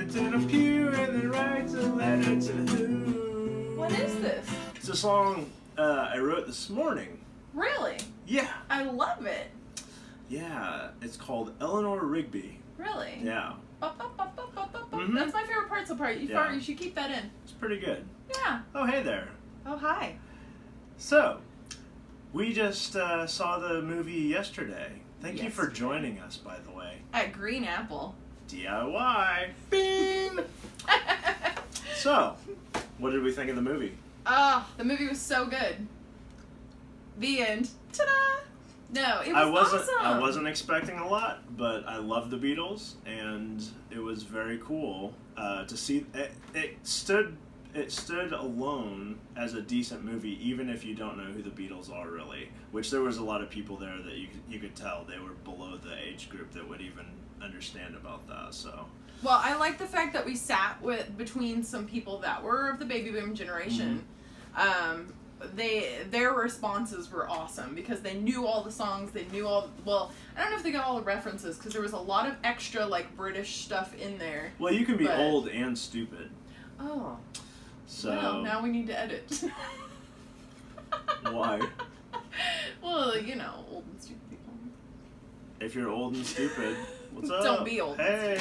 sits in a pew and then writes a letter to who? What is this? It's a song I wrote this morning. Really? Yeah. I love it. Yeah, it's called Eleanor Rigby. Really? Yeah. Mm-hmm. That's my favorite part so far. You should keep that in. It's pretty good. Yeah. Oh, hey there. Oh, hi. So, we just saw the movie yesterday. Thank you for joining us, by the way. At Green Apple. DIY. Bing! So, what did we think of the movie? Oh, the movie was so good. The end. Ta-da! No, it was awesome. I wasn't expecting a lot, but I love the Beatles, and it was very cool to see. It stood alone as a decent movie, even if you don't know who the Beatles are really. Which there was a lot of people there that you could tell they were below the age group that would even understand about that. So. Well, I like the fact that we sat between some people that were of the baby boom generation. Mm-hmm. Their responses were awesome because they knew all the songs. They knew I don't know if they got all the references because there was a lot of extra like British stuff in there. Well, you can be old and stupid. Oh. So. Well, now we need to edit. Why? Well, old and stupid people. If you're old and stupid, what's up? Don't be old. Hey,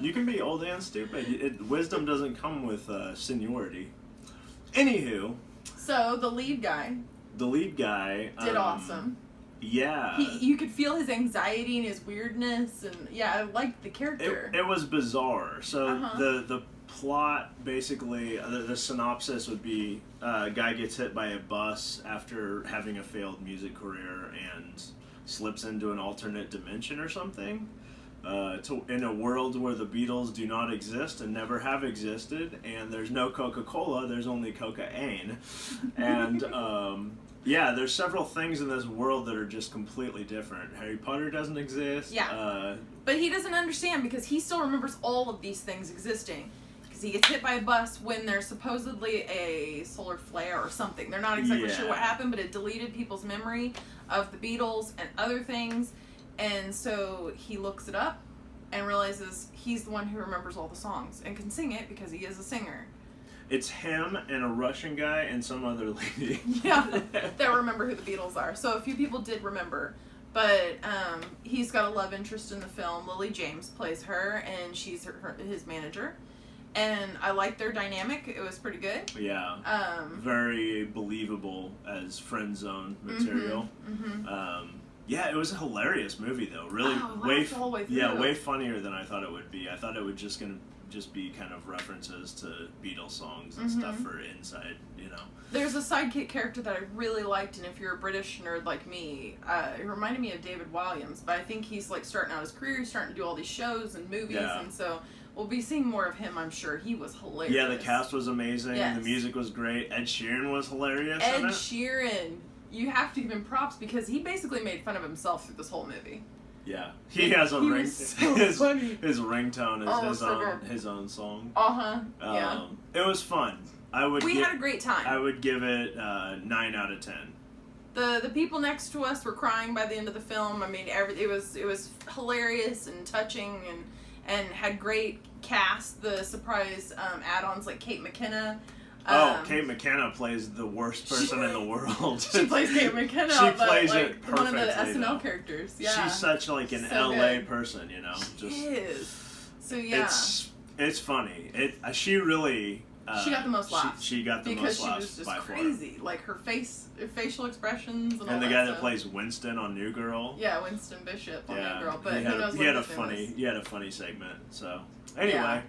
you can be old and stupid. Wisdom doesn't come with seniority. Anywho. So the lead guy did awesome. Yeah. You could feel his anxiety and his weirdness, and I liked the character. It was bizarre. So the plot, basically, the synopsis would be a guy gets hit by a bus after having a failed music career and slips into an alternate dimension or something. In a world where the Beatles do not exist and never have existed, and there's no Coca-Cola, there's only cocaine. And, there's several things in this world that are just completely different. Harry Potter doesn't exist. Yeah. But he doesn't understand because he still remembers all of these things existing. Because he gets hit by a bus when there's supposedly a solar flare or something. They're not exactly sure what happened, but it deleted people's memory of the Beatles and other things. And so he looks it up and realizes he's the one who remembers all the songs and can sing it because he is a singer. It's him and a Russian guy and some other lady. Yeah, that remember who the Beatles are. So a few people did remember. But he's got a love interest in the film. Lily James plays her, and she's his manager. And I liked their dynamic. It was pretty good. Yeah. Very believable as friend zone material. Mm-hmm. Yeah, it was a hilarious movie though. Really, way funnier than I thought it would be. I thought it would just be kind of references to Beatles songs and stuff for inside, There's a sidekick character that I really liked, and if you're a British nerd like me, it reminded me of David Walliams. But I think he's like starting out his career, he's starting to do all these shows and movies, and so we'll be seeing more of him. I'm sure he was hilarious. Yeah, the cast was amazing. Yes. The music was great. Ed Sheeran was hilarious. Ed Sheeran. You have to give him props because he basically made fun of himself through this whole movie. Yeah, he has a ring. So his ringtone is his own song. Yeah. It was fun. We had a great time. I would give it 9 out of 10. The people next to us were crying by the end of the film. I mean, it was hilarious and touching and had great cast. The surprise add-ons like Kate McKinnon. Kate McKinnon plays the worst person in the world. She plays Kate McKinnon. She plays it one of the perfectly, SNL characters. Yeah, she's such like an LA person, She is. So yeah, it's funny. She really. She got the most laughs. She got the most laughs because she was just crazy. Like her facial expressions and all that. And the guy that plays Winston on New Girl. Yeah, Winston Bishop on New Girl. But he had a funny segment. So anyway,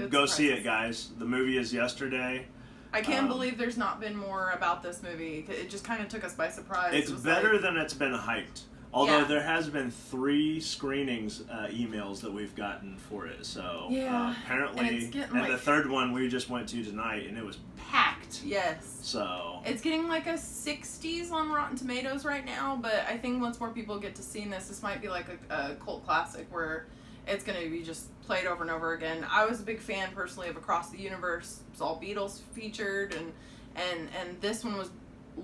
go see it, guys. The movie is yesterday. I can't believe there's not been more about this movie. It just kind of took us by surprise. It's better than it's been hyped. Although there has been 3 screenings emails that we've gotten for it. So apparently, and the third one we just went to tonight, and it was packed. Yes. So it's getting like a 60s on Rotten Tomatoes right now. But I think once more people get to see this might be like a cult classic where it's going to be just played over and over again. I was a big fan personally of Across the Universe. It's all Beatles featured, and this one was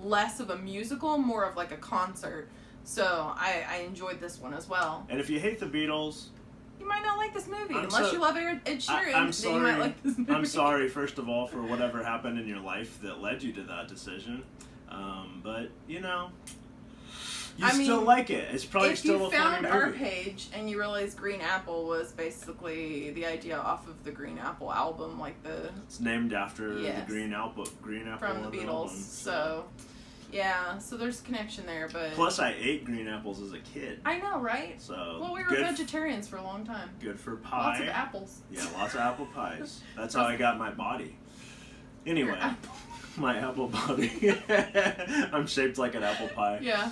less of a musical, more of like a concert. So I enjoyed this one as well. And if you hate the Beatles, you might not like this movie. I'm Unless you love Ed Sheeran, I'm then sorry. you might like this movie. I'm sorry, first of all, for whatever happened in your life that led you to that decision. But you know, you still like it. It's probably still a funny movie. If you found our page and you realized Green Apple was basically the idea off of the Green Apple album, like the... It's named after the Green Apple from the Beatles. Album, so, yeah, so there's a connection there, but... Plus, I ate green apples as a kid. I know, right? So well, we were vegetarians for a long time. Good for pie. Lots of apples. Yeah, lots of apple pies. That's how I got my body. Anyway. My apple body. I'm shaped like an apple pie. Yeah.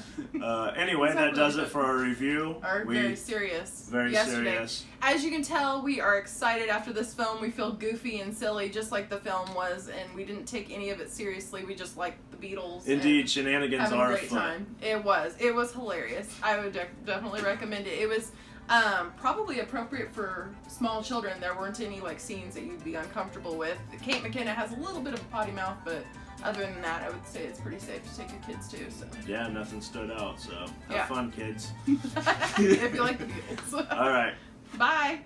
Anyway, that does it for our review. Very serious. Very serious. As you can tell, we are excited after this film. We feel goofy and silly, just like the film was, and we didn't take any of it seriously. We just liked the Beatles. Indeed, shenanigans are a great time. It was hilarious. I would definitely recommend it. It was probably appropriate for small children. There weren't any like scenes that you'd be uncomfortable with. Kate McKinnon has a little bit of a potty mouth, but other than that, I would say it's pretty safe to take your kids to. So yeah, nothing stood out. So have fun, kids. If you like the Beatles. All right. Bye.